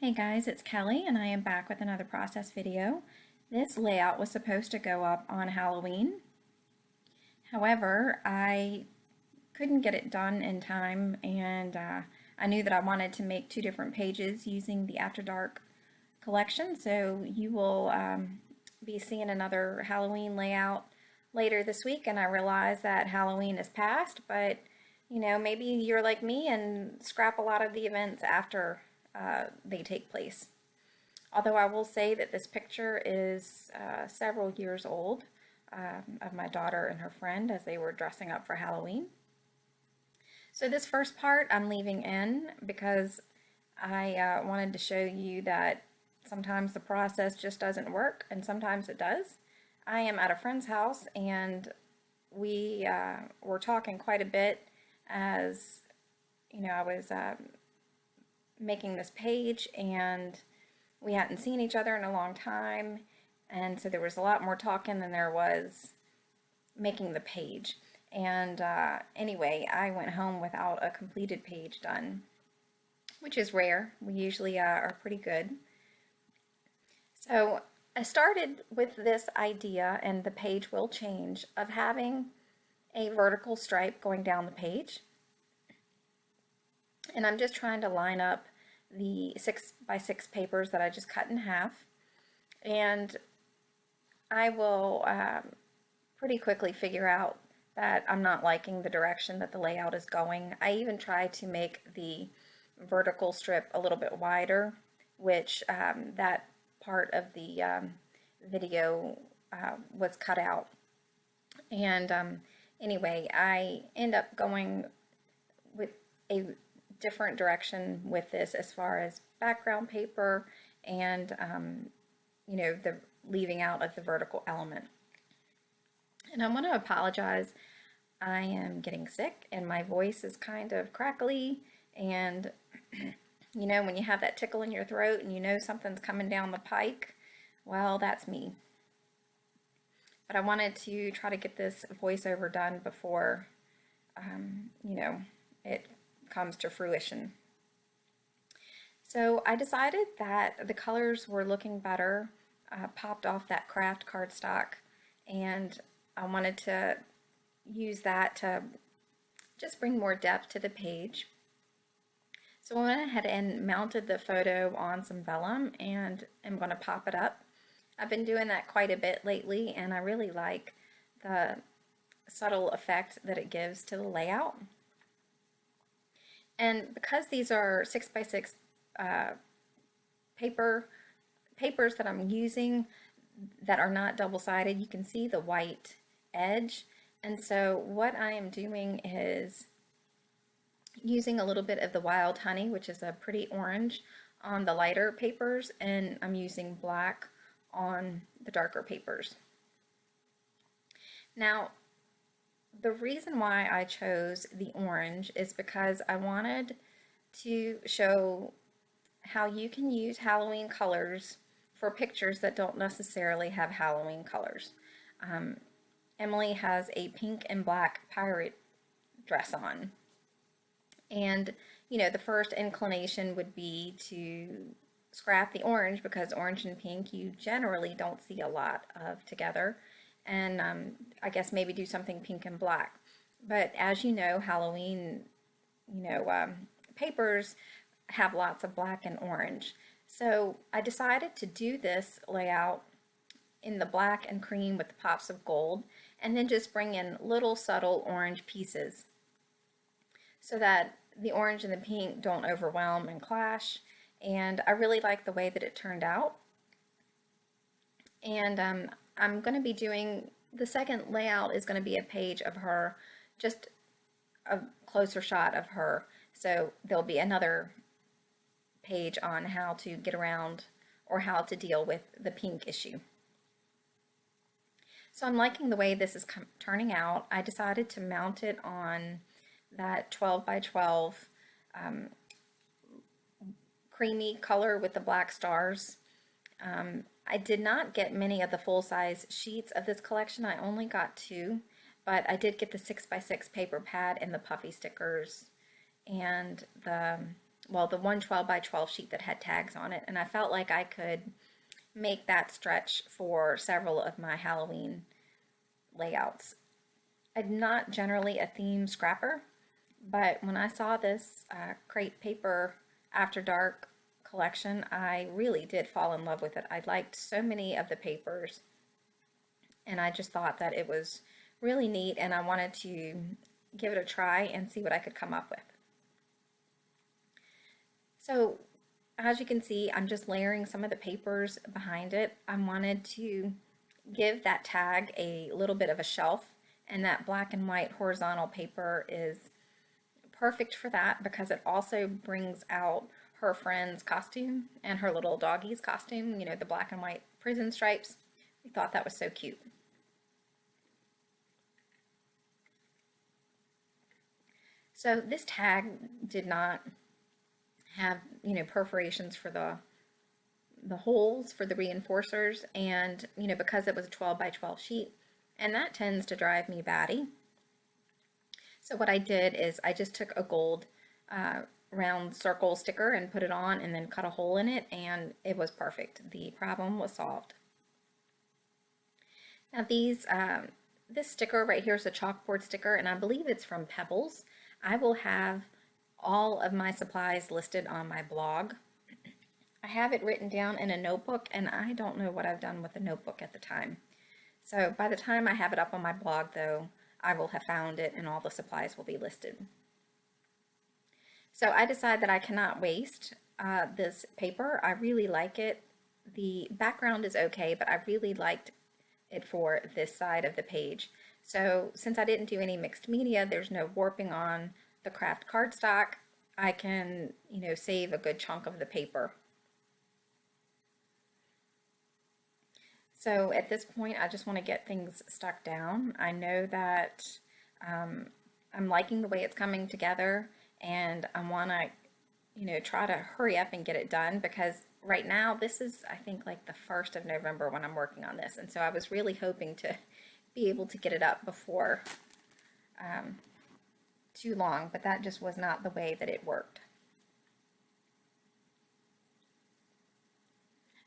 Hey guys, it's Kelly and I am back with another process video. This layout was supposed to go up on Halloween. However, I couldn't get it done in time and I knew that I wanted to make two different pages using the After Dark collection, so you will be seeing another Halloween layout later this week. And I realize that Halloween is past, but maybe you're like me and scrap a lot of the events after they take place. Although I will say that this picture is several years old, of my daughter and her friend as they were dressing up for Halloween. So this first part I'm leaving in because I wanted to show you that sometimes the process just doesn't work and sometimes it does. I am at a friend's house and we were talking quite a bit as I was making this page, and we hadn't seen each other in a long time, and so there was a lot more talking than there was making the page. And anyway, I went home without a completed page done, which is rare. We usually are pretty good. So I started with this idea, and the page will change, of having a vertical stripe going down the page. And I'm just trying to line up the 6x6 papers that I just cut in half. And I will pretty quickly figure out that I'm not liking the direction that the layout is going. I even tried to make the vertical strip a little bit wider, which that part of the video was cut out. And anyway, I end up going with a different direction with this as far as background paper and the leaving out of the vertical element. And I want to apologize. I am getting sick and my voice is kind of crackly, and when you have that tickle in your throat and something's coming down the pike, well, that's me. But I wanted to try to get this voiceover done before it comes to fruition. So I decided that the colors were looking better, popped off that craft cardstock, and I wanted to use that to just bring more depth to the page. So I went ahead and mounted the photo on some vellum and I'm going to pop it up. I've been doing that quite a bit lately, and I really like the subtle effect that it gives to the layout. And because these are 6x6 papers that I'm using that are not double-sided, you can see the white edge. And so what I am doing is using a little bit of the Wild Honey, which is a pretty orange, on the lighter papers, and I'm using black on the darker papers. Now, the reason why I chose the orange is because I wanted to show how you can use Halloween colors for pictures that don't necessarily have Halloween colors. Emily has a pink and black pirate dress on, and the first inclination would be to scrap the orange because orange and pink you generally don't see a lot of together, and I guess maybe do something pink and black. But as you know, Halloween, papers have lots of black and orange. So I decided to do this layout in the black and cream with the pops of gold, and then just bring in little subtle orange pieces so that the orange and the pink don't overwhelm and clash. And I really like the way that it turned out. And I'm going to be doing, the second layout is going to be a page of her, just a closer shot of her. So there'll be another page on how to get around or how to deal with the pink issue. So I'm liking the way this is turning out. I decided to mount it on that 12 by 12 creamy color with the black stars. I did not get many of the full-size sheets of this collection. I only got 2, but I did get the 6x6 paper pad and the puffy stickers and the well, the one 12 by 12 sheet that had tags on it, and I felt like I could make that stretch for several of my Halloween layouts. I'm not generally a theme scrapper, but when I saw this Crate Paper After Dark collection, I really did fall in love with it. I liked so many of the papers, and I just thought that it was really neat, and I wanted to give it a try and see what I could come up with. So as you can see, I'm just layering some of the papers behind it. I wanted to give that tag a little bit of a shelf, and that black and white horizontal paper is perfect for that because it also brings out her friend's costume and her little doggie's costume, you know, the black and white prison stripes. We thought that was so cute. So this tag did not have, you know, perforations for the holes for the reinforcers, and you know, because it was a 12 by 12 sheet, and that tends to drive me batty. So what I did is I just took a gold round circle sticker and put it on and then cut a hole in it, and it was perfect. The problem was solved. Now this sticker right here is a chalkboard sticker, and I believe it's from Pebbles. I will have all of my supplies listed on my blog. I have it written down in a notebook, and I don't know what I've done with the notebook at the time. So by the time I have it up on my blog, though, I will have found it and all the supplies will be listed. So I decided that I cannot waste this paper. I really like it. The background is okay, but I really liked it for this side of the page. So since I didn't do any mixed media, there's no warping on the craft cardstock, I can, you know, save a good chunk of the paper. So at this point, I just want to get things stuck down. I know that I'm liking the way it's coming together, and I want to, you know, try to hurry up and get it done because right now this is, I think, like the 1st of November when I'm working on this, and so I was really hoping to be able to get it up before too long, but that just was not the way that it worked.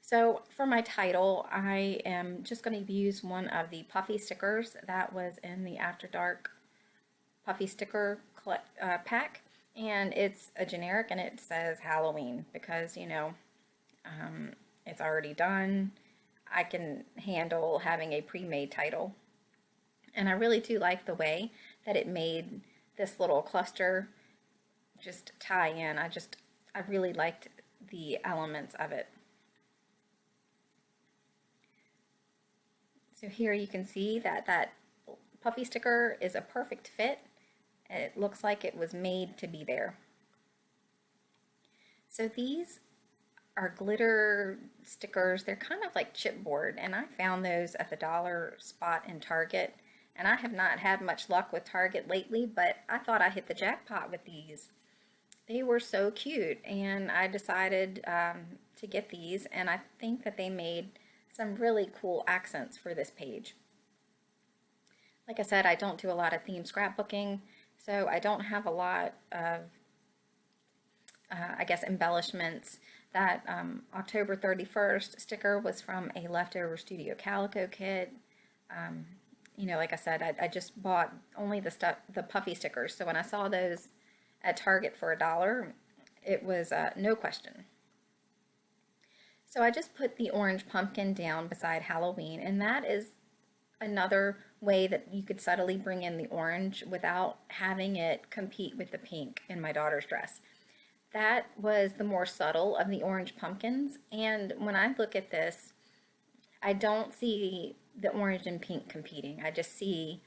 So for my title, I am just going to use one of the puffy stickers that was in the After Dark puffy sticker pack, and it's a generic and it says Halloween because, you know, it's already done. I can handle having a pre-made title. And I really do like the way that it made this little cluster just tie in. I really liked the elements of it. So here you can see that that puffy sticker is a perfect fit. It looks like it was made to be there. So these are glitter stickers. They're kind of like chipboard, and I found those at the dollar spot in Target. And I have not had much luck with Target lately, but I thought I hit the jackpot with these. They were so cute, and I decided to get these, and I think that they made some really cool accents for this page. Like I said, I don't do a lot of theme scrapbooking, so I don't have a lot of, I guess, embellishments. That October 31st sticker was from a leftover Studio Calico kit. You know, like I said, I just bought only the puffy stickers. So when I saw those at Target for $1, it was no question. So I just put the orange pumpkin down beside Halloween, and that is another way that you could subtly bring in the orange without having it compete with the pink in my daughter's dress. That was the more subtle of the orange pumpkins, and when I look at this, I don't see the orange and pink competing. I just see,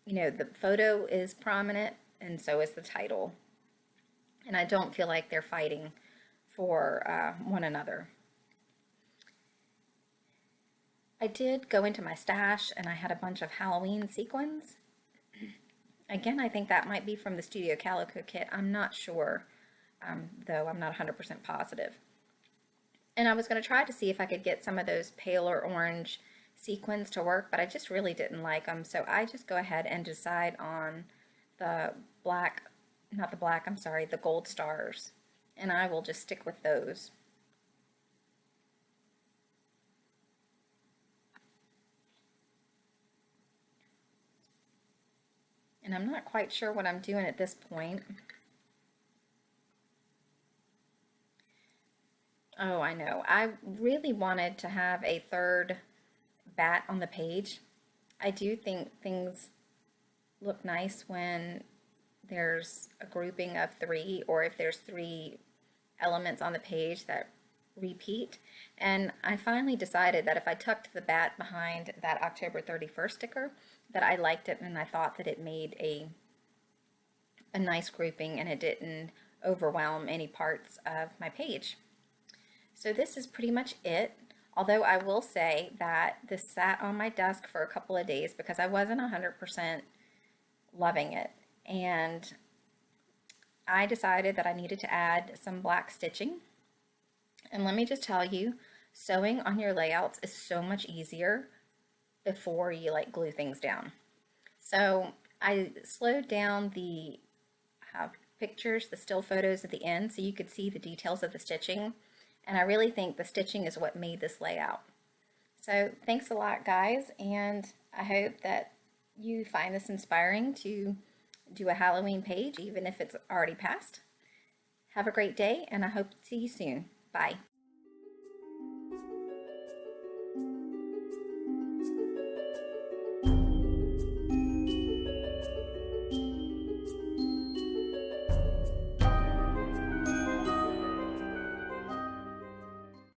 you know, the photo is prominent and so is the title. And I don't feel like they're fighting for one another. I did go into my stash and I had a bunch of Halloween sequins. Again, I think that might be from the Studio Calico kit. I'm not sure, though I'm not 100% positive. And I was going to try to see if I could get some of those paler orange sequins to work, but I just really didn't like them. So I just go ahead and decide on the black, not the black, I'm sorry, the gold stars. and I will just stick with those. And I'm not quite sure what I'm doing at this point. Oh, I know. I really wanted to have a third bat on the page. I do think things look nice when there's a grouping of three, or if there's three elements on the page that repeat. And I finally decided that if I tucked the bat behind that October 31st sticker, that I liked it, and I thought that it made a nice grouping and it didn't overwhelm any parts of my page. So this is pretty much it. Although I will say that this sat on my desk for a couple of days because I wasn't 100% loving it. And I decided that I needed to add some black stitching. And let me just tell you, sewing on your layouts is so much easier before you like glue things down. So I slowed down the pictures, the still photos at the end, so you could see the details of the stitching. And I really think the stitching is what made this layout. So thanks a lot, guys, and I hope that you find this inspiring to do a Halloween page, even if it's already passed. Have a great day, and I hope to see you soon. Bye.